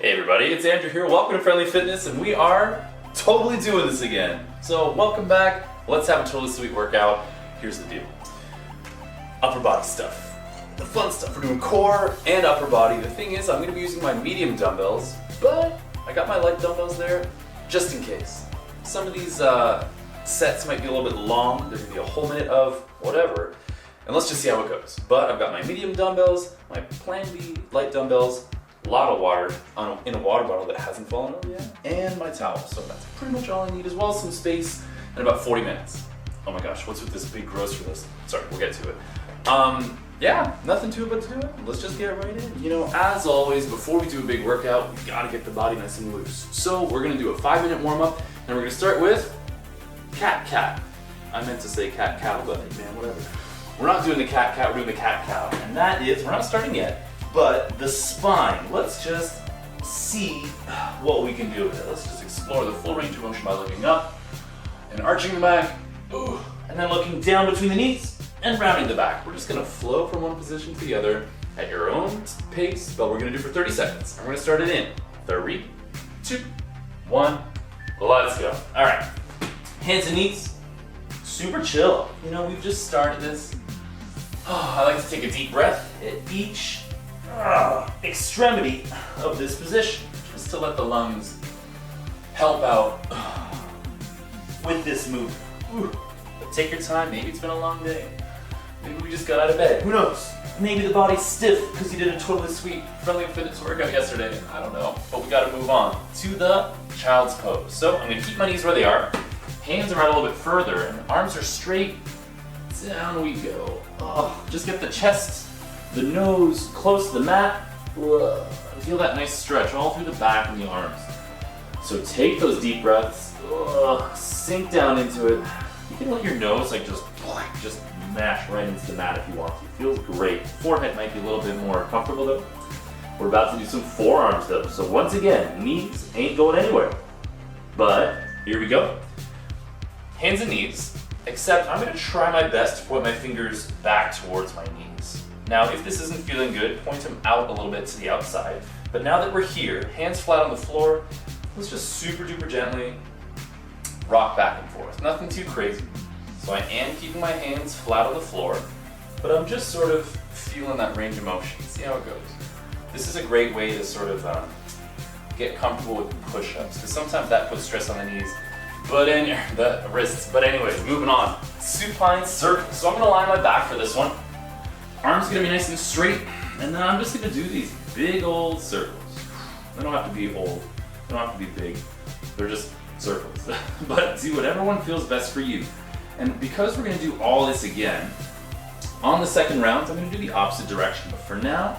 Hey everybody, it's Andrew here. Welcome to Friendly Fitness, and we are totally doing this again. So welcome back. Let's have a totally sweet workout. Here's the deal. Upper body stuff. The fun stuff. We're doing core and upper body. The thing is, I'm going to be using my medium dumbbells, but I got my light dumbbells there just in case. Some of these sets might be a little bit long. There's going to be a whole minute of whatever. And let's just see how it goes. But I've got my medium dumbbells, my Plan B light dumbbells, a lot of water in a water bottle that hasn't fallen over yet, and my towel. So that's pretty much all I need, as well as some space and about 40 minutes. Oh my gosh, what's with this big grocery list? Sorry, we'll get to it. Yeah, nothing to it but to do it. Let's just get right in. You know, as always, before we do a big workout, we gotta get the body nice and loose. So we're gonna do a 5-minute warm-up, and we're gonna start with cat-cat. I meant to say cat-cow, but man, whatever. We're not doing the cat-cat, we're doing the cat-cow. And that is, we're not starting yet, but the spine. Let's just see what we can do with it. Let's just explore the full range of motion by looking up and arching the back, and then looking down between the knees and rounding the back. We're just gonna flow from one position to the other at your own pace, but we're gonna do for 30 seconds. I'm gonna start it in 3, 2, 1, let's go. All right, hands and knees, super chill. You know, we've just started this. I like to take a deep breath at each extremity of this position, just to let the lungs help out with this movement. But take your time, maybe it's been a long day. Maybe we just got out of bed, who knows? Maybe the body's stiff because you did a totally sweet Friendly Fitness workout yesterday, I don't know. But we gotta move on to the child's pose. So I'm gonna keep my knees where they are, hands are out a little bit further, and arms are straight. Down we go. Just get the chest, the nose close to the mat. Feel that nice stretch all through the back and the arms. So take those deep breaths, sink down into it. You can let your nose just mash right into the mat if you want to. It feels great. Forehead might be a little bit more comfortable though. We're about to do some forearms though. So once again, knees ain't going anywhere. But here we go. Hands and knees, except I'm gonna try my best to point my fingers back towards my knees. Now, if this isn't feeling good, point them out a little bit to the outside. But now that we're here, hands flat on the floor, let's just super duper gently rock back and forth. Nothing too crazy. So I am keeping my hands flat on the floor, but I'm just sort of feeling that range of motion. See how it goes. This is a great way to sort of get comfortable with push-ups, because sometimes that puts stress on the knees, but in the wrists. But anyways, moving on. Supine circle. So I'm gonna lie on my back for this one. Arms gonna be nice and straight, and then I'm just gonna do these big old circles. They don't have to be old, they don't have to be big, they're just circles. But do whatever one feels best for you. And because we're gonna do all this again, on the second round, I'm gonna do the opposite direction. But for now,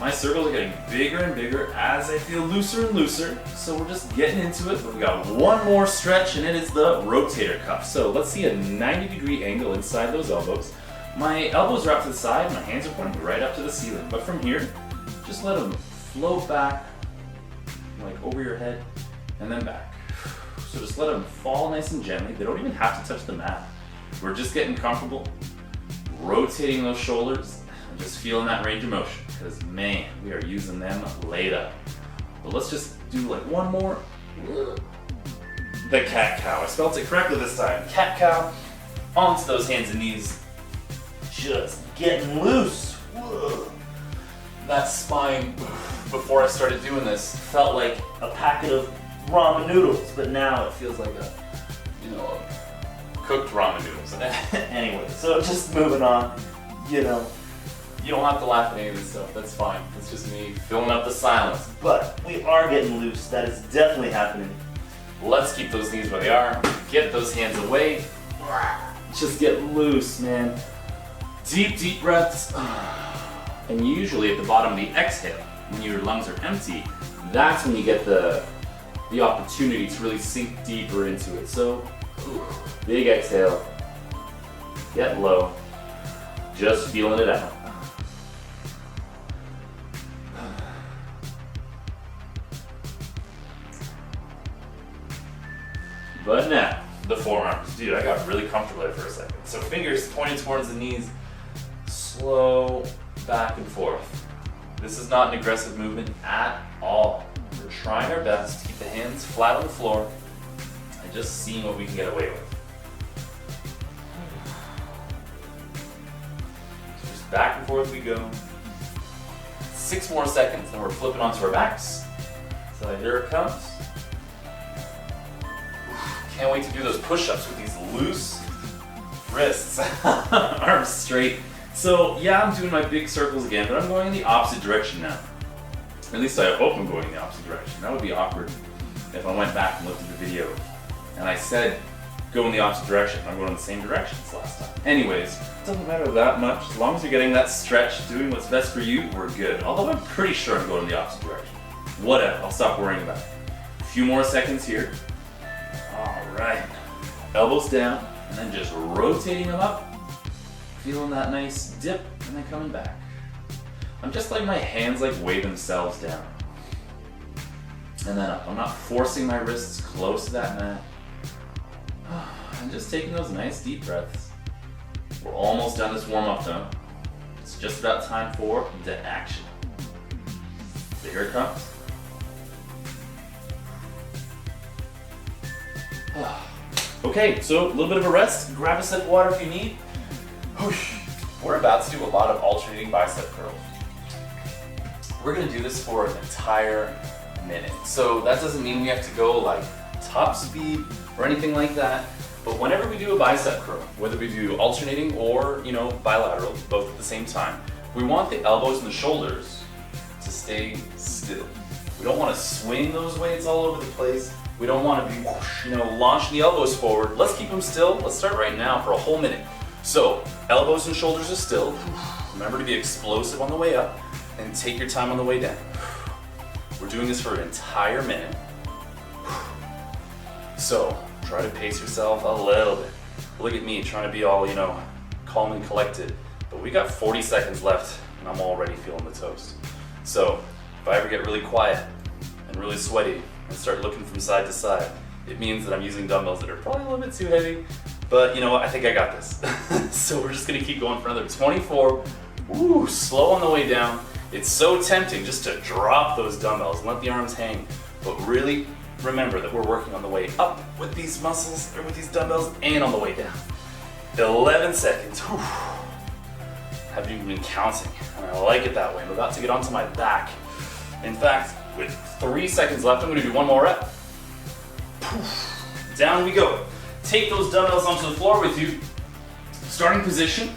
my circles are getting bigger and bigger as I feel looser and looser. So we're just getting into it, but we got one more stretch, and it is the rotator cuff. So let's see a 90-degree angle inside those elbows. My elbows are out to the side, my hands are pointing right up to the ceiling. But from here, just let them float back, like over your head, and then back. So just let them fall nice and gently. They don't even have to touch the mat. We're just getting comfortable, rotating those shoulders, and just feeling that range of motion. Because man, we are using them laid up. But let's just do like one more. The cat-cow. I spelled it correctly this time. Cat-cow. Onto those hands and knees. Just getting loose. Whoa. That spine, before I started doing this, felt like a packet of ramen noodles, but now it feels like a cooked ramen noodles. Anyway, so just moving on, you don't have to laugh at any of this stuff, that's fine. It's just me filling up the silence. But we are getting loose, that is definitely happening. Let's keep those knees where they are, get those hands away, just get loose, man. Deep, deep breaths. And usually at the bottom of the exhale, when your lungs are empty, that's when you get the opportunity to really sink deeper into it. So, big exhale, get low, just feeling it out. But now, the forearms. Dude, I got really comfortable there for a second. So fingers pointed towards the knees, slow back and forth. This is not an aggressive movement at all. trying our best to keep the hands flat on the floor and just seeing what we can get away with. So just back and forth we go. 6 more seconds, then we're flipping onto our backs. So here it comes. Can't wait to do those push-ups with these loose wrists. Arms straight. So yeah, I'm doing my big circles again, but I'm going in the opposite direction now. At least I hope I'm going in the opposite direction. That would be awkward if I went back and looked at the video and I said go in the opposite direction. I'm going in the same direction as last time. Anyways, it doesn't matter that much. As long as you're getting that stretch, doing what's best for you, we're good. Although I'm pretty sure I'm going in the opposite direction. Whatever, I'll stop worrying about it. A few more seconds here. Alright. Elbows down, and then just rotating them up. Feeling that nice dip, and then coming back. I'm just letting my hands like weigh themselves down. And then up. I'm not forcing my wrists close to that mat. I'm just taking those nice deep breaths. We're almost done this warm-up though. It's just about time for the action. So here it comes. Okay, so a little bit of a rest. Grab a sip of water if you need. We're about to do a lot of alternating bicep curls. We're gonna do this for an entire minute. So that doesn't mean we have to go like top speed or anything like that. But whenever we do a bicep curl, whether we do alternating or bilateral, both at the same time, we want the elbows and the shoulders to stay still. We don't want to swing those weights all over the place. We don't want to be, launching the elbows forward. Let's keep them still. Let's start right now for a whole minute. So, elbows and shoulders are still. Remember to be explosive on the way up and take your time on the way down. We're doing this for an entire minute. So, try to pace yourself a little bit. Look at me trying to be all, calm and collected. But we got 40 seconds left and I'm already feeling the toast. So, if I ever get really quiet and really sweaty and start looking from side to side, it means that I'm using dumbbells that are probably a little bit too heavy, but you know what, I think I got this. So we're just gonna keep going for another 24. Ooh, slow on the way down. It's so tempting just to drop those dumbbells and let the arms hang, but really remember that we're working on the way up with these muscles, or with these dumbbells, and on the way down. 11 seconds. Whew. Haven't even been counting, and I like it that way. I'm about to get onto my back. In fact, with 3 seconds left, I'm gonna do one more rep. Down we go. Take those dumbbells onto the floor with you. Starting position,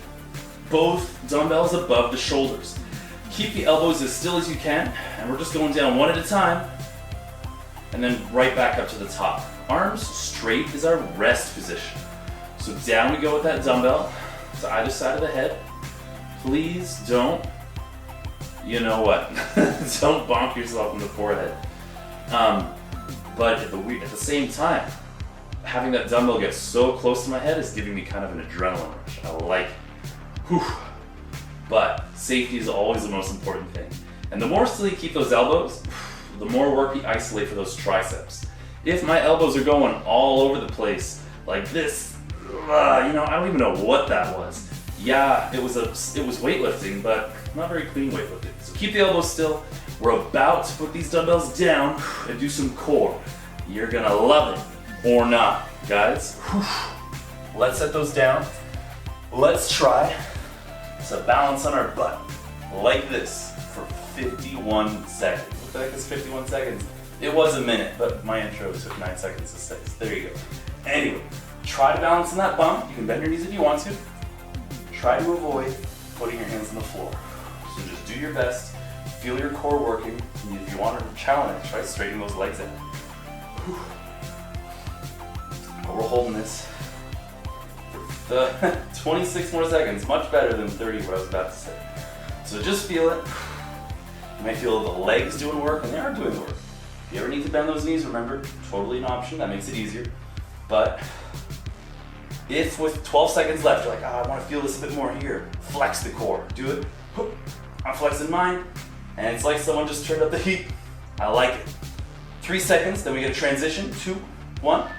both dumbbells above the shoulders. Keep the elbows as still as you can, and we're just going down one at a time, and then right back up to the top. Arms straight is our rest position. So down we go with that dumbbell to either side of the head. Please don't, don't bonk yourself in the forehead. But at the same time, having that dumbbell get so close to my head is giving me kind of an adrenaline rush. I like it. Whew. But safety is always the most important thing. And the more still you keep those elbows, the more work you isolate for those triceps. If my elbows are going all over the place like this, I don't even know what that was. Yeah, it was weightlifting, but not very clean weightlifting. So keep the elbows still. We're about to put these dumbbells down and do some core. You're gonna love it, or not, guys. Let's set those down. Let's try to balance on our butt like this for 51 seconds. Looks like it's 51 seconds. It was a minute, but my intro took 9 seconds to say. So there you go. Anyway, try to balance on that bum. You can bend your knees if you want to. Try to avoid putting your hands on the floor. So just do your best. Feel your core working. And if you want to challenge, try straightening those legs in. But we're holding this for 26 more seconds. Much better than 30 what I was about to say. So just feel it. You might feel the legs doing work, and they are doing the work. If you ever need to bend those knees, remember, totally an option. That makes it easier. But if with 12 seconds left, you're like, I want to feel this a bit more here, flex the core. Do it. I'm flexing mine. And it's like someone just turned up the heat. I like it. 3 seconds, then we get a transition. 2, 1.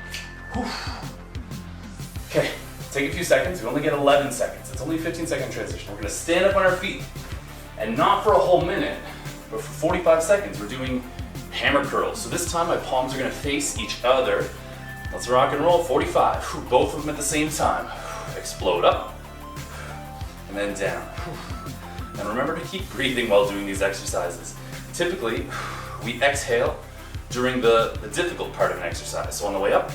Okay, take a few seconds. We only get 11 seconds. It's only a 15-second transition. We're gonna stand up on our feet, and not for a whole minute, But for 45 seconds, we're doing hammer curls. So this time my palms are gonna face each other. Let's rock and roll, 45. Both of them at the same time. Explode up, and then down. And remember to keep breathing while doing these exercises. Typically, we exhale during the difficult part of an exercise. So on the way up,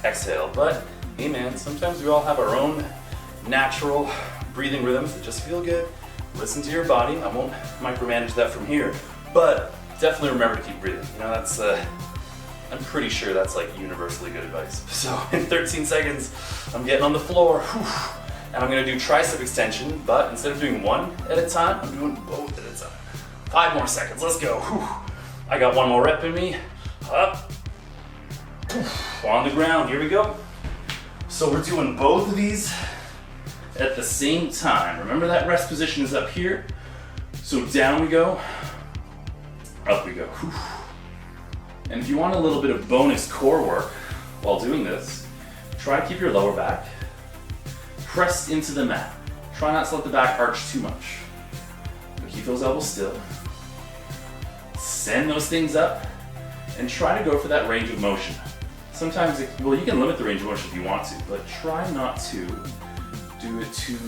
exhale. But hey man, sometimes we all have our own natural breathing rhythms that just feel good. Listen to your body. I won't micromanage that from here, but definitely remember to keep breathing. You know, that's I'm pretty sure that's like universally good advice. So in 13 seconds, I'm getting on the floor, and I'm gonna do tricep extension, but instead of doing one at a time, I'm doing both at a time. 5 more seconds, let's go. I got one more rep in me. Up, on the ground, here we go. So we're doing both of these at the same time. Remember that rest position is up here. So down we go, up we go. And if you want a little bit of bonus core work while doing this, try to keep your lower back pressed into the mat. Try not to let the back arch too much. But keep those elbows still. Send those things up and try to go for that range of motion. Sometimes, well, you can limit the range of motion if you want to, but try not to do it too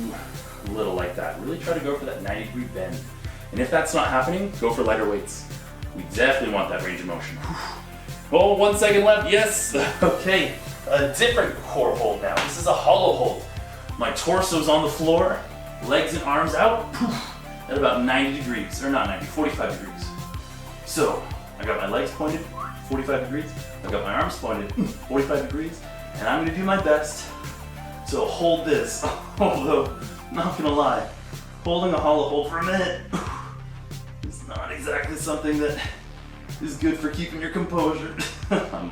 little like that. Really try to go for that 90-degree bend. And if that's not happening, go for lighter weights. We definitely want that range of motion. Oh, 1 second left, yes. Okay, a different core hold now. This is a hollow hold. My torso's on the floor, legs and arms out, at about 90 degrees, or not 90, 45 degrees. So, I got my legs pointed, 45 degrees. I got my arms pointed, 45 degrees. And I'm gonna do my best to hold this. Although, not gonna lie, holding a hollow hold for a minute, it's not exactly something that is good for keeping your composure. I'm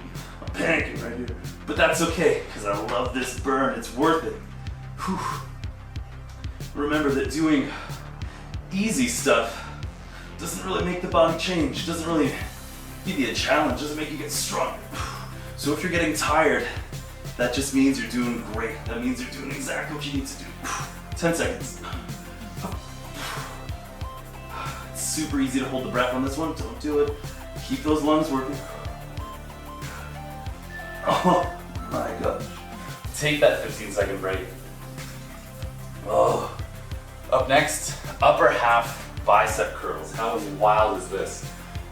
panicking right here. But that's okay, because I love this burn, it's worth it. Whew. Remember that doing easy stuff doesn't really make the body change, doesn't really give you a challenge, doesn't make you get stronger. So if you're getting tired, that just means you're doing great. That means you're doing exactly what you need to do. 10 seconds. It's super easy to hold the breath on this one, don't do it. Keep those lungs working. Oh my gosh. Take that 15-second break. Oh. Up next, upper half bicep curls. How wild is this?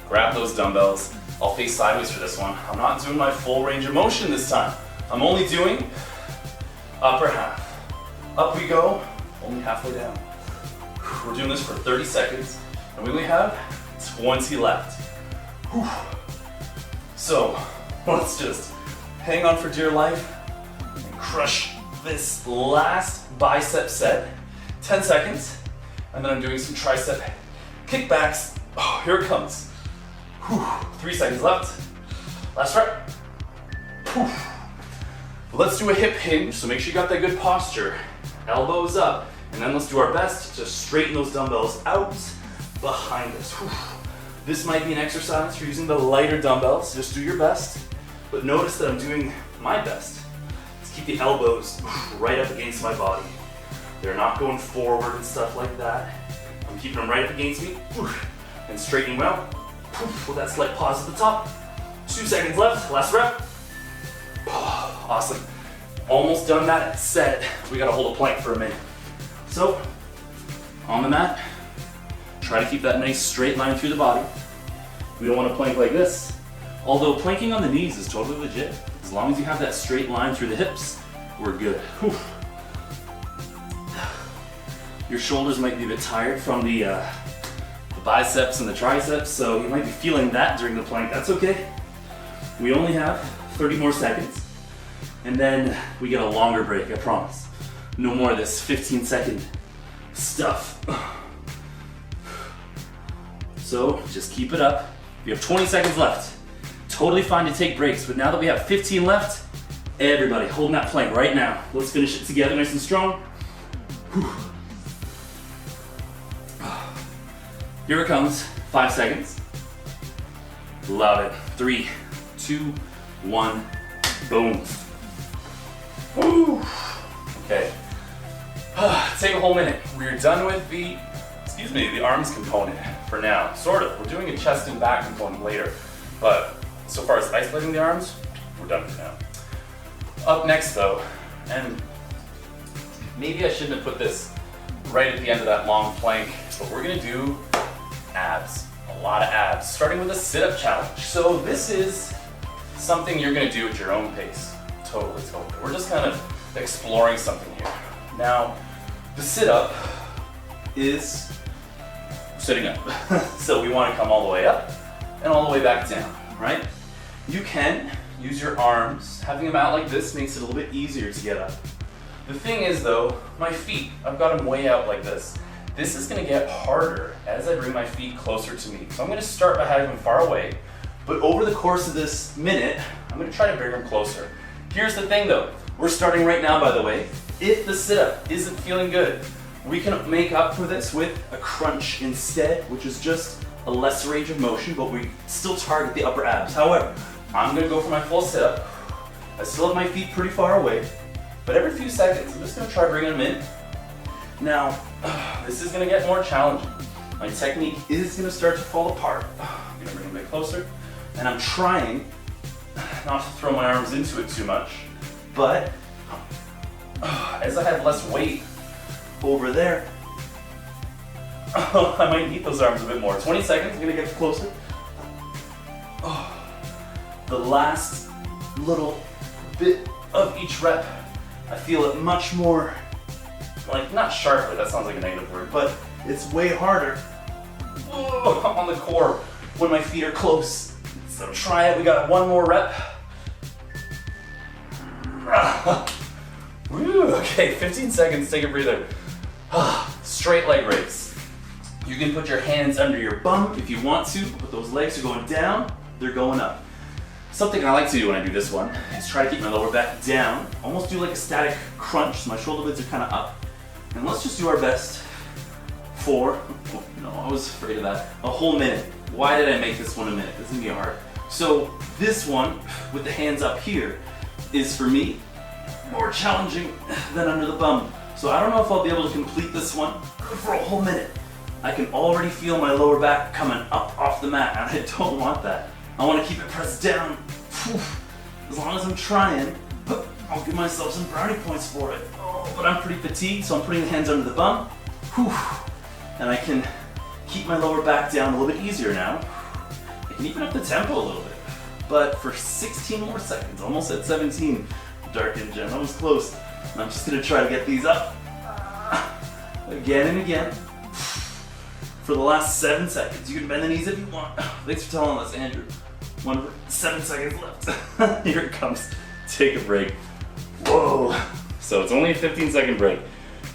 Grab those dumbbells. I'll face sideways for this one. I'm not doing my full range of motion this time. I'm only doing upper half. Up we go, only halfway down. We're doing this for 30 seconds, and we only have 20 left. Whew. So, let's just hang on for dear life and crush this last bicep set. 10 seconds, and then I'm doing some tricep kickbacks. Oh, here it comes. Whew. 3 seconds left. Last rep. Whew. Let's do a hip hinge, so make sure you got that good posture. Elbows up, and then let's do our best to straighten those dumbbells out behind us. Whew. This might be an exercise for using the lighter dumbbells. Just do your best, but notice that I'm doing my best. Let's keep the elbows right up against my body. They're not going forward and stuff like that. I'm keeping them right up against me and straightening well. With that slight pause at the top. 2 seconds left, last rep. Awesome. Almost done that set. We gotta hold a plank for a minute. So, on the mat, try to keep that nice straight line through the body. We don't want to plank like this. Although planking on the knees is totally legit. As long as you have that straight line through the hips, we're good. Whew. Your shoulders might be a bit tired from the biceps and the triceps, so you might be feeling that during the plank. That's okay. We only have 30 more seconds, and then we get a longer break, I promise. No more of this 15-second stuff. So just keep it up. We have 20 seconds left. Totally fine to take breaks, but now that we have 15 left, everybody holding that plank right now. Let's finish it together nice and strong. Whew. Here it comes, 5 seconds. Love it. 3, 2, 1, boom. Woo. Okay. Take a whole minute. We're done with the the arms component for now. Sort of. We're doing a chest and back component later. But so far as isolating the arms, we're done for now. Up next though, and maybe I shouldn't have put this right at the end of that long plank, but we're gonna do abs. A lot of abs, starting with a sit-up challenge. So this is something you're gonna do at your own pace. Totally. We're just kind of exploring something here. Now, the sit-up is sitting up. So we want to come all the way up and all the way back down, right? You can use your arms. Having them out like this makes it a little bit easier to get up. The thing is though, my feet, I've got them way out like this. This is going to get harder as I bring my feet closer to me. So I'm going to start by having them far away, but over the course of this minute, I'm going to try to bring them closer. Here's the thing though, we're starting right now, by the way. If the sit-up isn't feeling good, we can make up for this with a crunch instead, which is just a less range of motion, but we still target the upper abs. However, I'm gonna go for my full sit-up. I still have my feet pretty far away, but every few seconds, I'm just gonna try bringing them in. Now, this is gonna get more challenging. My technique is gonna start to fall apart. I'm gonna bring them a bit closer, and I'm trying not to throw my arms into it too much, but as I have less weight over there, I might need those arms a bit more. 20 seconds, I'm gonna get closer. The last little bit of each rep, I feel it much more, like not sharply, that sounds like a negative word, but it's way harder on the core when my feet are close. So try it, we got one more rep. Okay, 15 seconds, take a breather. Straight leg raise. You can put your hands under your bum if you want to, but those legs are going down, they're going up. Something I like to do when I do this one is try to keep my lower back down, almost do like a static crunch, so my shoulder blades are kind of up. And let's just do our best for, oh, no, I was afraid of that, a whole minute. Why did I make this one a minute? This is gonna be hard. So this one, with the hands up here, is for me more challenging than under the bum. So I don't know if I'll be able to complete this one for a whole minute. I can already feel my lower back coming up off the mat, and I don't want that. I want to keep it pressed down. As long as I'm trying, I'll give myself some brownie points for it. Oh, but I'm pretty fatigued, so I'm putting the hands under the bum. And I can keep my lower back down a little bit easier now. I can even up the tempo a little bit. But for 16 more seconds, almost at 17, Dark and Jen, that was close. And I'm just gonna try to get these up again and again for the last 7 seconds. You can bend the knees if you want. Thanks for telling us, Andrew. 7 seconds left. Here it comes. Take a break. Whoa. So it's only a 15-second break.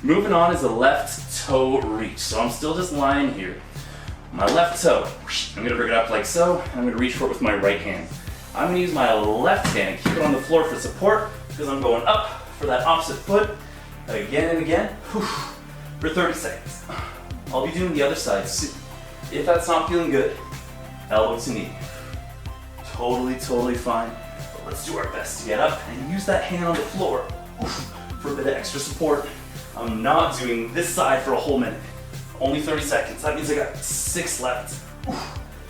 Moving on is a left toe reach. So I'm still just lying here. My left toe, I'm gonna bring it up like so, and I'm gonna reach for it with my right hand. I'm gonna use my left hand and keep it on the floor for support, because I'm going up for that opposite foot again and again for 30 seconds. I'll be doing the other side soon. If that's not feeling good, elbow to knee. Totally fine. But let's do our best to get up and use that hand on the floor for a bit of extra support. I'm not doing this side for a whole minute. Only 30 seconds. That means I got 6 left.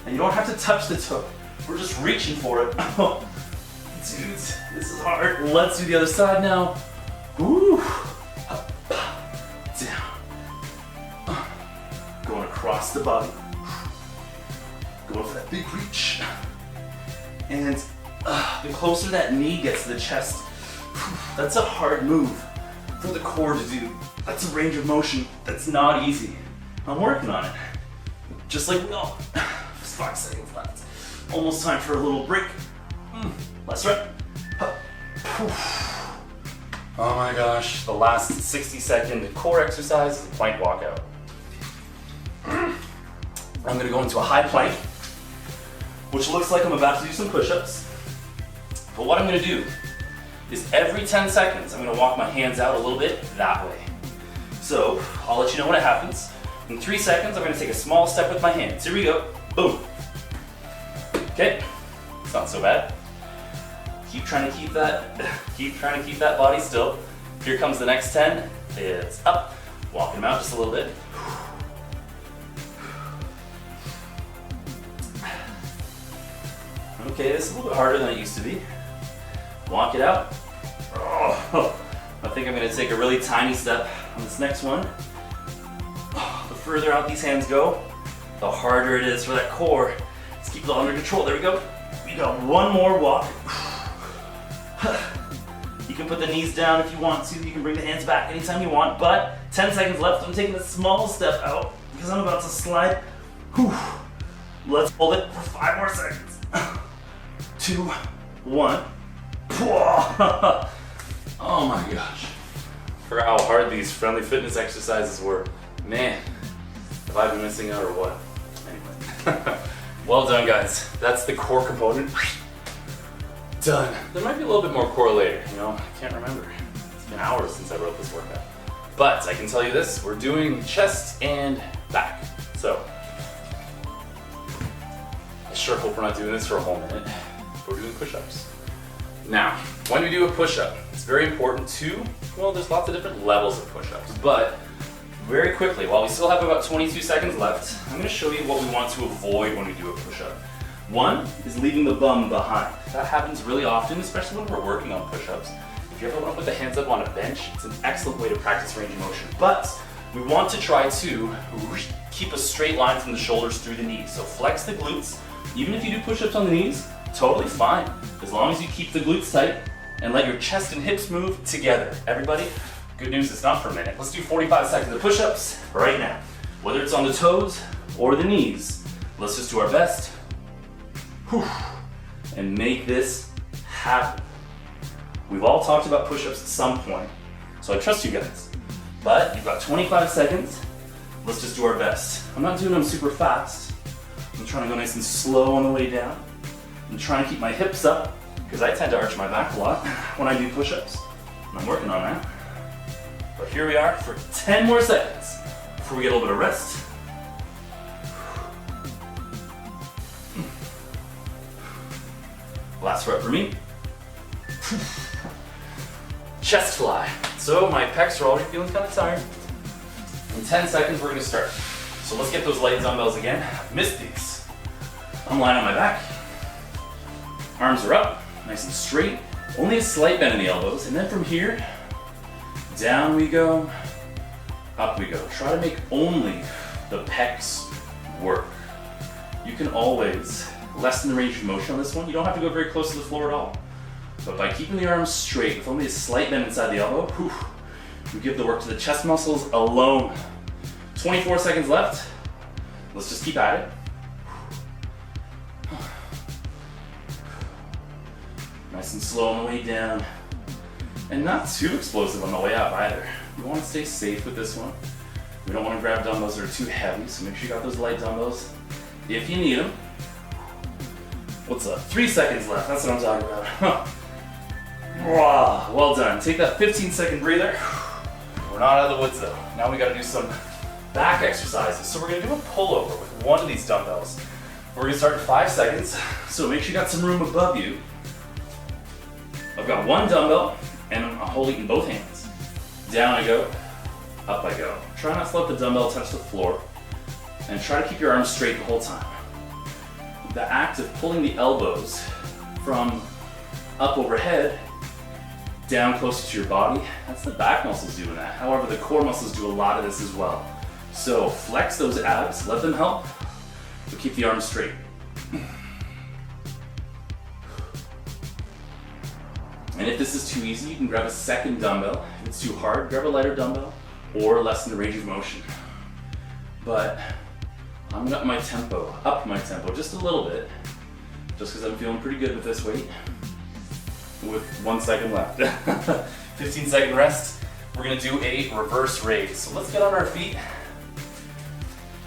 And you don't have to touch the toe. We're just reaching for it. Dudes, this is hard. Let's do the other side now. Up, down. Going across the body. Going for that big reach. And the closer that knee gets to the chest, that's a hard move for the core to do. That's a range of motion that's not easy. I'm working on it. Just like we all. 5 seconds left. Almost time for a little break. Last rep. Oh my gosh, the last 60-second core exercise is a plank walkout. I'm gonna go into a high plank, which looks like I'm about to do some push-ups. But what I'm gonna do is every 10 seconds, I'm gonna walk my hands out a little bit that way. So I'll let you know when it happens. In 3 seconds, I'm gonna take a small step with my hands. Here we go, boom. Okay, it's not so bad. Keep trying to keep that body still. Here comes the next 10. It's up, walking them out just a little bit. Okay, this is a little bit harder than it used to be. Walk it out. Oh, I think I'm gonna take a really tiny step on this next one. The further out these hands go, the harder it is for that core. Let's keep it all under control. There we go. We got one more walk. You can put the knees down if you want to. You can bring the hands back anytime you want, but 10 seconds left. I'm taking a small step out because I'm about to slide. Whew. Let's hold it for 5 more seconds. 2, 1. Oh my gosh. Forgot how hard these friendly fitness exercises were. Man, have I been missing out or what? Anyway. Well done, guys. That's the core component. Done. There might be a little bit more core later, you know, I can't remember. It's been hours since I wrote this workout. But I can tell you this, we're doing chest and back. So, I sure hope we're not doing this for a whole minute. We're doing push-ups. Now, when we do a push-up, it's very important to, well, there's lots of different levels of push-ups, but very quickly, while we still have about 22 seconds left, I'm gonna show you what we want to avoid when we do a push-up. One is leaving the bum behind. That happens really often, especially when we're working on push-ups. If you ever want to put the hands up on a bench, it's an excellent way to practice range of motion. But we want to try to keep a straight line from the shoulders through the knees. So flex the glutes. Even if you do push-ups on the knees, totally fine. As long as you keep the glutes tight and let your chest and hips move together. Everybody, good news, it's not for a minute. Let's do 45 seconds of push-ups right now. Whether it's on the toes or the knees, let's just do our best. And make this happen. We've all talked about push-ups at some point, so I trust you guys. But you've got 25 seconds. Let's just do our best. I'm not doing them super fast. I'm trying to go nice and slow on the way down. I'm trying to keep my hips up because I tend to arch my back a lot when I do push-ups. And I'm working on that. But here we are for 10 more seconds before we get a little bit of rest. Last rep for me. Chest fly. So my pecs are already feeling kind of tired. In 10 seconds, we're gonna start. So let's get those light dumbbells again. I've missed these. I'm lying on my back. Arms are up, nice and straight. Only a slight bend in the elbows. And then from here, down we go, up we go. Try to make only the pecs work. You can always lessen the range of motion on this one. You don't have to go very close to the floor at all. But by keeping the arms straight with only a slight bend inside the elbow, we give the work to the chest muscles alone. 24 seconds left. Let's just keep at it. Nice and slow on the way down. And not too explosive on the way up either. We want to stay safe with this one. We don't want to grab dumbbells that are too heavy, so make sure you got those light dumbbells if you need them. What's up? 3 seconds left. That's what I'm talking about. Wow, well done. Take that 15-second breather. We're not out of the woods though. Now we got to do some back exercises. So we're going to do a pullover with one of these dumbbells. We're going to start in 5 seconds. So make sure you got some room above you. I've got one dumbbell and I'm holding it in both hands. Down I go, up I go. Try not to let the dumbbell touch the floor and try to keep your arms straight the whole time. The act of pulling the elbows from up overhead down closer to your body, that's the back muscles doing that. However, the core muscles do a lot of this as well. So flex those abs, let them help, but keep the arms straight. And if this is too easy, you can grab a second dumbbell. If it's too hard, grab a lighter dumbbell or lessen the range of motion. But I'm up my tempo just a little bit, just because I'm feeling pretty good with this weight. With 1 second left. 15-second rest. We're gonna do a reverse raise. So let's get on our feet.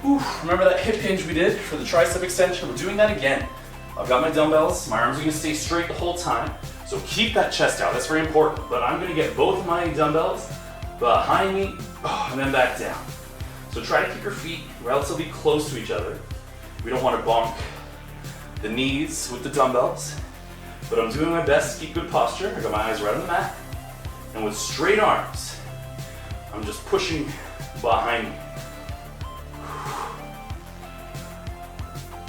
Whew. Remember that hip hinge we did for the tricep extension? We're doing that again. I've got my dumbbells. My arms are gonna stay straight the whole time. So keep that chest out, that's very important. But I'm gonna get both my dumbbells behind me and then back down. So try to keep your feet relatively close to each other. We don't want to bonk the knees with the dumbbells, but I'm doing my best to keep good posture. I got my eyes right on the mat. And with straight arms, I'm just pushing behind me.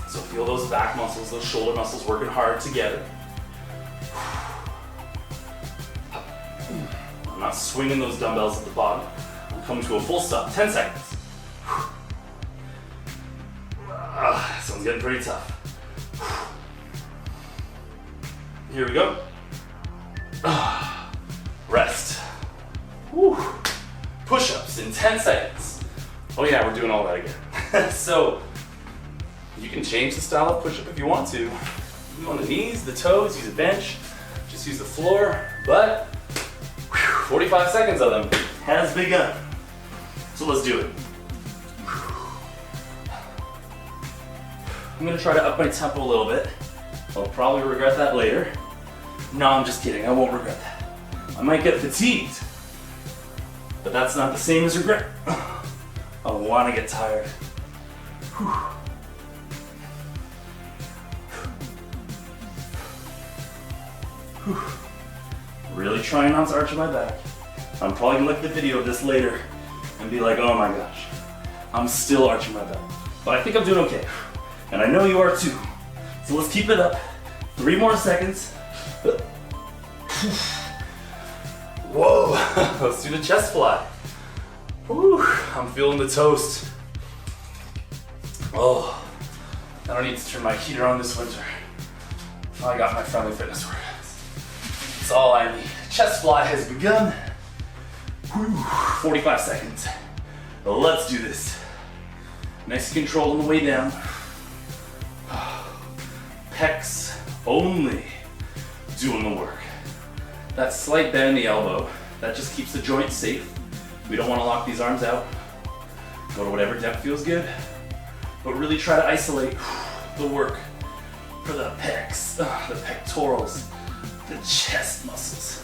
So Feel those back muscles, those shoulder muscles working hard together. I'm not swinging those dumbbells at the bottom. I'm coming to a full stop, 10 seconds. This one's getting pretty tough. Here we go. Rest. Push-ups in 10 seconds. Oh yeah, we're doing all that again. So, you can change the style of push-up if you want to. On the knees, the toes, use a bench, just use the floor, but 45 seconds of them has begun. So let's do it. I'm gonna try to up my tempo a little bit. I'll probably regret that later. No, I'm just kidding, I won't regret that. I might get fatigued, but that's not the same as regret. I wanna get tired. Really trying not to arch my back. I'm probably gonna look at the video of this later and be like, oh my gosh, I'm still arching my back. But I think I'm doing okay. And I know you are too. So let's keep it up. 3 more seconds. Whoa, let's do the chest fly. Whew, I'm feeling the toast. Oh, I don't need to turn my heater on this winter. I got my friendly fitness workouts. That's all I need. Chest fly has begun. Whew, 45 seconds. Let's do this. Nice and controlled on the way down. Pecs only doing the work. That slight bend in the elbow, that just keeps the joint safe. We don't want to lock these arms out. Go to whatever depth feels good, but really try to isolate the work for the pecs, the pectorals, the chest muscles.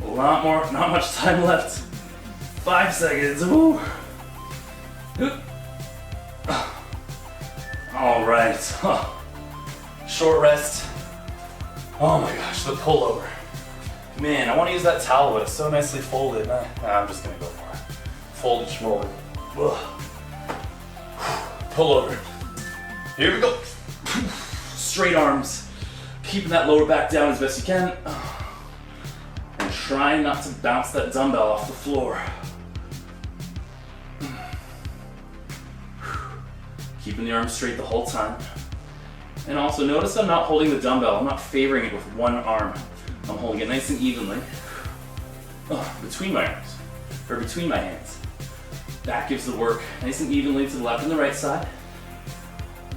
A lot more, not much time left. 5 seconds. Woo. All right. Short rest. Oh my gosh, the pullover. Man, I want to use that towel, but it's so nicely folded. Nah, I'm just gonna go for it. Fold it, roll it. Pullover. Here we go. Straight arms. Keeping that lower back down as best you can. And trying not to bounce that dumbbell off the floor. Keeping the arms straight the whole time. And also notice I'm not holding the dumbbell. I'm not favoring it with one arm. I'm holding it nice and evenly between my arms, or between my hands. That gives the work nice and evenly to the left and the right side.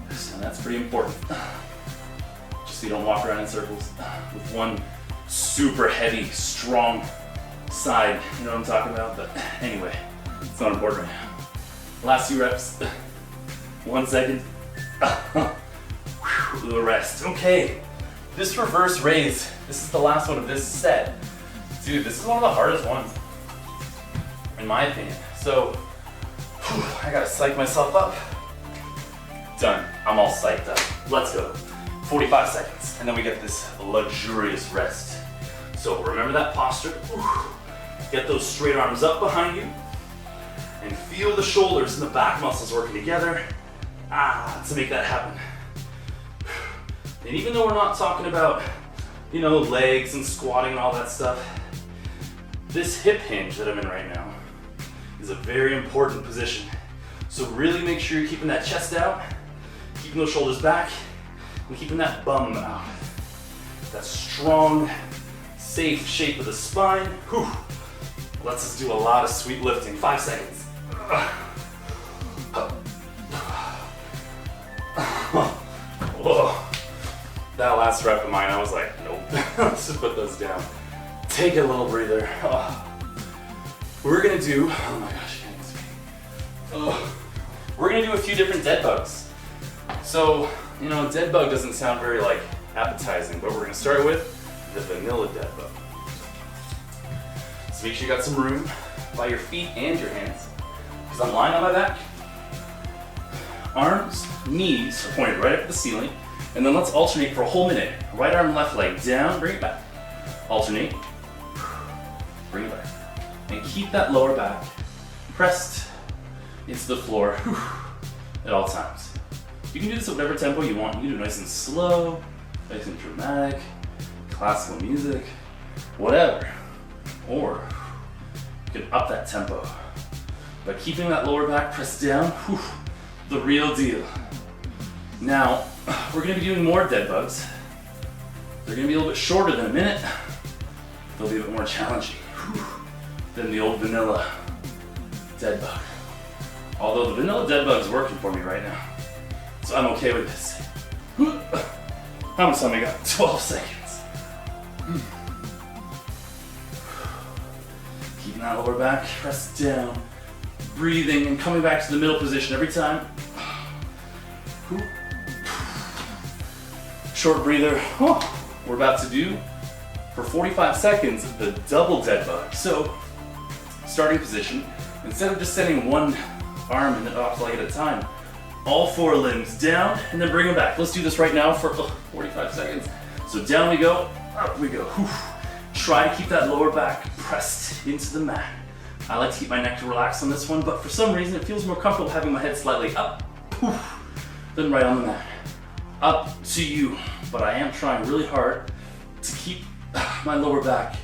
So that's pretty important. Just so you don't walk around in circles with one super heavy, strong side. You know what I'm talking about? But anyway, it's not important right now. Last few reps. 1 second. The rest. Okay. This reverse raise. This is the last one of this set. Dude, this is one of the hardest ones, in my opinion. So, I gotta psych myself up. Done. I'm all psyched up. Let's go. 45 seconds, and then we get this luxurious rest. So remember that posture. Get those straight arms up behind you, and feel the shoulders and the back muscles working together to make that happen. And even though we're not talking about, you know, legs and squatting and all that stuff, this hip hinge that I'm in right now is a very important position. So really make sure you're keeping that chest out, keeping those shoulders back, and keeping that bum out. That strong, safe shape of the spine. Whew. Lets us do a lot of sweet lifting. 5 seconds. Whoa. That last rep of mine, I was like, nope. Let's just put those down. Take a little breather. We're gonna do, oh my gosh, you can't see. We're gonna do a few different dead bugs. So, you know, dead bug doesn't sound very like appetizing, but we're gonna start with the vanilla dead bug. So make sure you got some room by your feet and your hands. Because I'm lying on my back. Arms, knees are pointed right up at the ceiling. And then let's alternate for a whole minute. Right arm, left leg down, bring it back. Alternate, bring it back. And keep that lower back pressed into the floor at all times. You can do this at whatever tempo you want. You can do it nice and slow, nice and dramatic, classical music, whatever. Or you can up that tempo by keeping that lower back pressed down, the real deal. Now, we're gonna be doing more dead bugs. They're gonna be a little bit shorter than a minute. They'll be a bit more challenging than the old vanilla dead bug. Although the vanilla dead bug is working for me right now, so I'm okay with this. How much time I got? 12 seconds. Keeping that lower back pressed down, breathing and coming back to the middle position every time. Short breather. We're about to do, for 45 seconds, the double dead bug. So, starting position, instead of just sending one arm and then off leg at a time, all 4 limbs down and then bring them back. Let's do this right now for 45 seconds. So down we go, up we go. Try to keep that lower back pressed into the mat. I like to keep my neck relaxed on this one, but for some reason it feels more comfortable having my head slightly up, than right on the mat. Up to you, but I am trying really hard to keep my lower back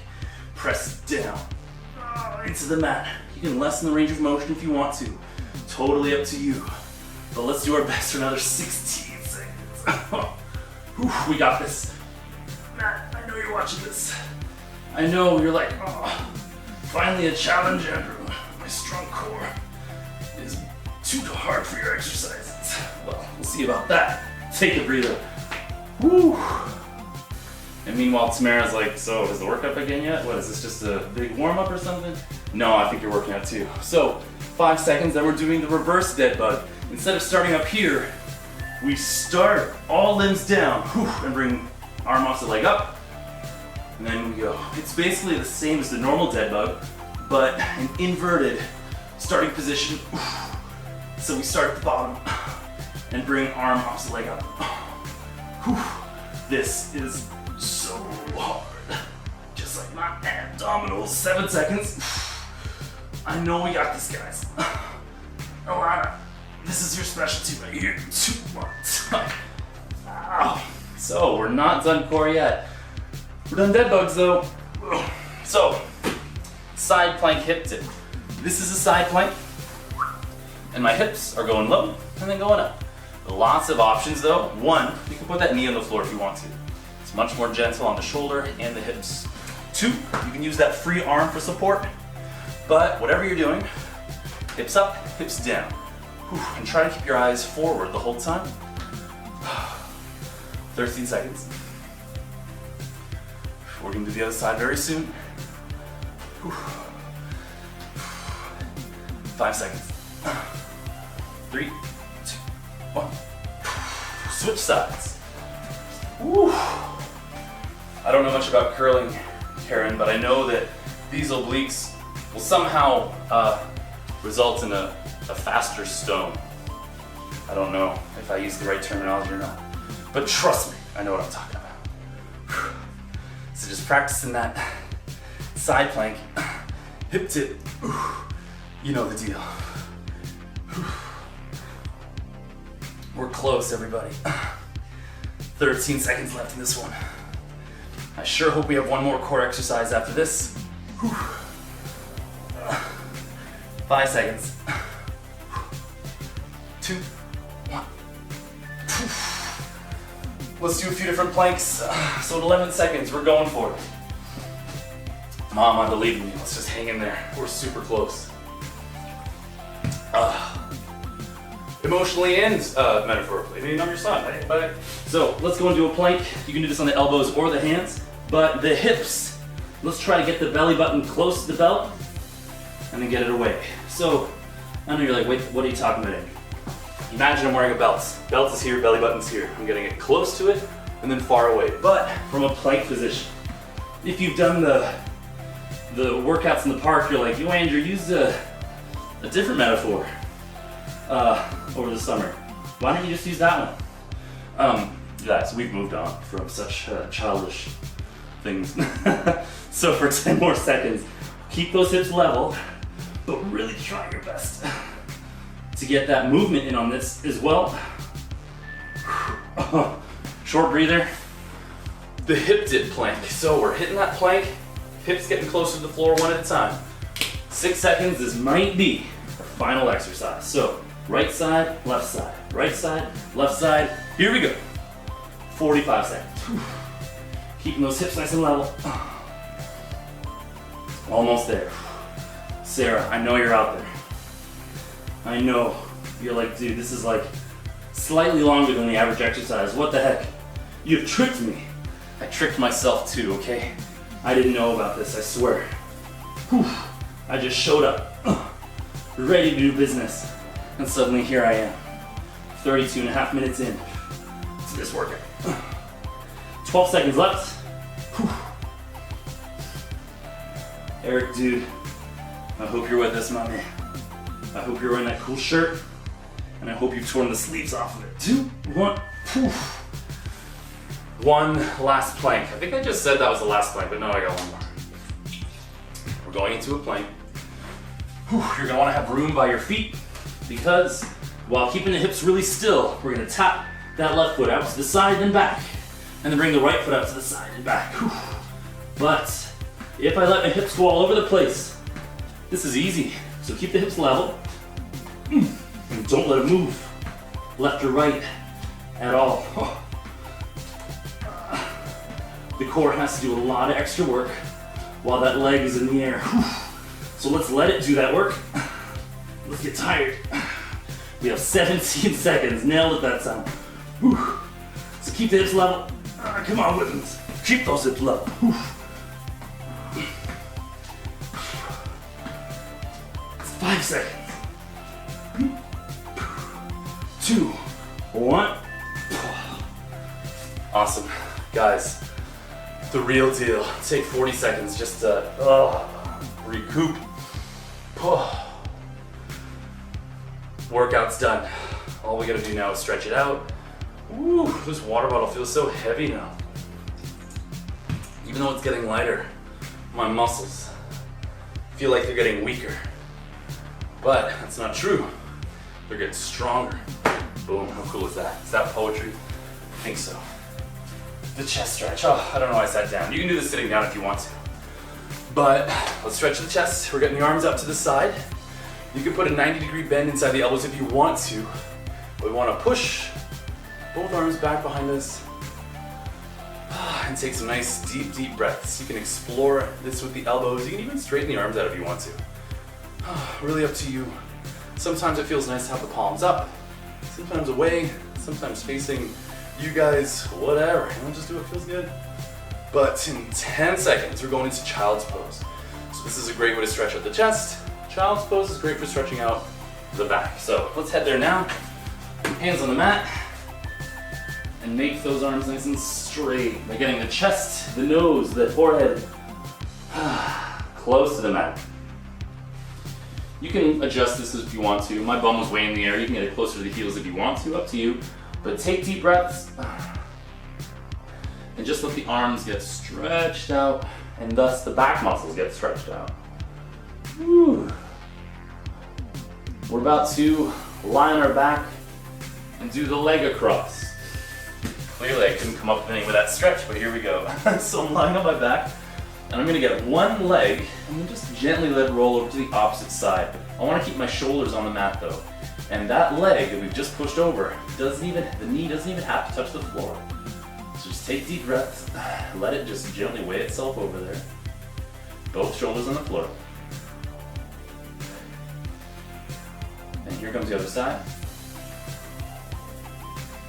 pressed down into the mat. You can lessen the range of motion if you want to. Totally up to you. But let's do our best for another 16 seconds. We got this. Matt, I know you're watching this. I know you're like, finally a challenge, Andrew. My strong core is too hard for your exercises. Well, we'll see about that. Take a breather. Woo. And meanwhile, Tamara's like, so has the workout begun yet? What, is this just a big warm-up or something? No, I think you're working out too. So, 5 seconds, then we're doing the reverse dead bug. Instead of starting up here, we start all limbs down, and bring arm off the leg up, and then we go. It's basically the same as the normal dead bug, but an inverted starting position. So we start at the bottom, and bring arm off the leg up. This is so hard. Just like my abdominals. 7 seconds. I know we got this, guys. Alana, this is your specialty right here. 2 months. So we're not done core yet. We're done dead bugs though. So, side plank hip tip. This is a side plank, and my hips are going low and then going up. Lots of options though. 1, you can put that knee on the floor if you want to. It's much more gentle on the shoulder and the hips. 2, you can use that free arm for support. But whatever you're doing, hips up, hips down. And try to keep your eyes forward the whole time. 13 seconds. We're gonna do the other side very soon. 5 seconds. 3, 2, 1. Switch sides. Woo. I don't know much about curling, Karen, but I know that these obliques will somehow result in a faster stone. I don't know if I use the right terminology or not, but trust me, I know what I'm talking about. So just practicing that side plank, hip tip, you know the deal. We're close, everybody. 13 seconds left in this one. I sure hope we have one more core exercise after this. 5 seconds. 2, 1. Let's do a few different planks. So in 11 seconds, we're going for it. Mom, I believe in you. Let's just hang in there. We're super close. Emotionally and metaphorically. I mean, I'm your son, right? But, so let's go and do a plank. You can do this on the elbows or the hands, but the hips, let's try to get the belly button close to the belt and then get it away. So, I know you're like, wait, what are you talking about, Andrew? Imagine I'm wearing a belt. Belt is here, belly button's here. I'm getting it close to it and then far away, but from a plank position. If you've done the workouts in the park, you're like, yo, Andrew, use a different metaphor over the summer. Why don't you just use that one? Guys, we've moved on from such childish things. So for 10 more seconds, keep those hips level, but really try your best to get that movement in on this as well. Short breather. The hip dip plank. So we're hitting that plank, hips getting closer to the floor one at a time. 6 seconds, this might be our final exercise. So right side, left side, right side, left side. Here we go. 45 seconds. Keeping those hips nice and level. Almost there. Sarah, I know you're out there. I know you're like, dude, this is like slightly longer than the average exercise. What the heck? You've tricked me. I tricked myself too, okay? I didn't know about this, I swear. Whew. I just showed up, ready to do business. And suddenly here I am, 32 and a half minutes in to this workout. 12 seconds left. Whew. Eric, dude, I hope you're with us, my man. I hope you're wearing that cool shirt, and I hope you've torn the sleeves off of it. 2, 1, poof. One last plank. I think I just said that was the last plank, but no, I got one more. We're going into a plank. Whew. You're gonna wanna have room by your feet, because while keeping the hips really still, we're gonna tap that left foot out to the side and back, and then bring the right foot out to the side and back. Whew. But if I let my hips go all over the place, this is easy. So keep the hips level, and don't let it move left or right at all. The core has to do a lot of extra work while that leg is in the air. So let's let it do that work. Let's get tired. We have 17 seconds. Nailed it that time. So keep the hips level. Come on, Whippins. Keep those hips level. It's 5 seconds. 2, 1. Awesome. Guys, the real deal. Take 40 seconds just to recoup. Workout's done. All we gotta do now is stretch it out. Woo, this water bottle feels so heavy now. Even though it's getting lighter, my muscles feel like they're getting weaker. But that's not true. They're getting stronger. Boom, how cool is that? Is that poetry? I think so. The chest stretch. Oh, I don't know why I sat down. You can do this sitting down if you want to. But let's stretch the chest. We're getting the arms up to the side. You can put a 90-degree bend inside the elbows if you want to. But we want to push both arms back behind us and take some nice deep breaths. You can explore this with the elbows. You can even straighten the arms out if you want to. Really up to you. Sometimes it feels nice to have the palms up, sometimes away, sometimes facing you guys, whatever. Just do what feels good. But in 10 seconds, we're going into child's pose. So this is a great way to stretch out the chest. Child's pose is great for stretching out the back. So let's head there now. Hands on the mat. And make those arms nice and straight by getting the chest, the nose, the forehead close to the mat. You can adjust this if you want to. My bum was way in the air. You can get it closer to the heels if you want to, up to you. But take deep breaths and just let the arms get stretched out, and thus the back muscles get stretched out. Woo. We're about to lie on our back and do the leg across. Clearly I couldn't come up with anything with that stretch, but here we go. So I'm lying on my back, and I'm gonna get one leg and then just gently let it roll over to the opposite side. I wanna keep my shoulders on the mat though. And that leg that we've just pushed over, the knee doesn't even have to touch the floor. So just take deep breaths, let it just gently weigh itself over there. Both shoulders on the floor. And here comes the other side.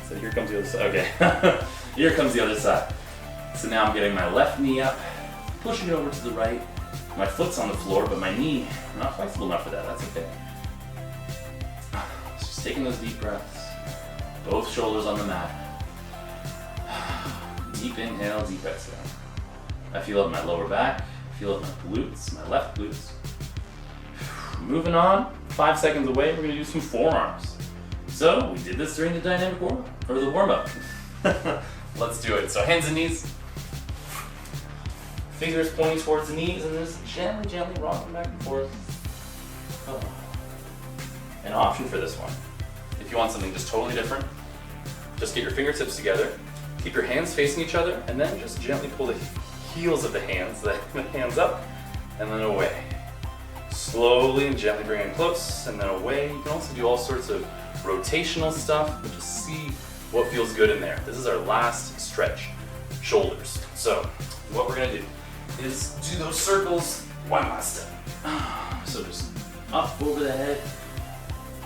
So here comes the other side, okay. Here comes the other side. So now I'm getting my left knee up, pushing it over to the right. My foot's on the floor, but my knee, not flexible enough for that, that's okay. Just taking those deep breaths. Both shoulders on the mat. Deep inhale, deep exhale. I feel it in my lower back, I feel it in my glutes, my left glutes. Moving on, 5 seconds away, we're gonna do some forearms. So we did this during the dynamic warm-up, or the warm-up. Let's do it. So hands and knees. Fingers pointing towards the knees, and just gently rocking back and forth. An option for this one, if you want something just totally different, just get your fingertips together, keep your hands facing each other, and then just gently pull the heels of the hands up, and then away. Slowly and gently bring it close, and then away. You can also do all sorts of rotational stuff, but just see what feels good in there. This is our last stretch, shoulders. So what we're gonna do is do those circles one last time. So just up over the head,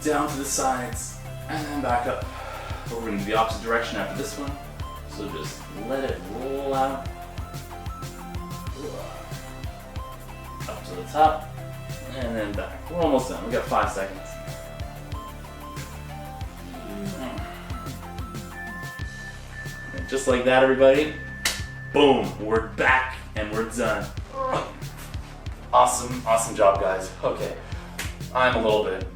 down to the sides, and then back up. We're gonna do the opposite direction after this one. So just let it roll out. Up to the top, and then back. We're almost done. We got 5 seconds. And just like that, everybody. Boom, we're back and we're done. Awesome job, guys. Okay, I'm a little bit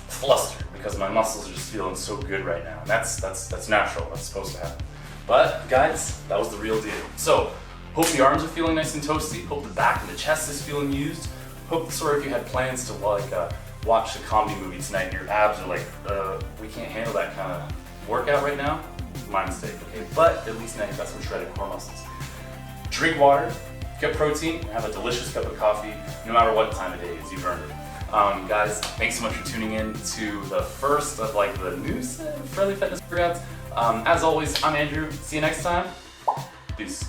flustered because my muscles are just feeling so good right now. That's natural. That's supposed to happen. But guys, that was the real deal. So, hope the arms are feeling nice and toasty. Hope the back and the chest is feeling used. Hope, sorry if you had plans to watch a comedy movie tonight and your abs are like, we can't handle that kind of workout right now. My mistake, okay? But at least now you've got some shredded core muscles. Drink water, get protein, and have a delicious cup of coffee, no matter what time of day it is, you've earned it. Guys, thanks so much for tuning in to the first of the new set of Friendly Fitness workouts. As always, I'm Andrew. See you next time. Peace.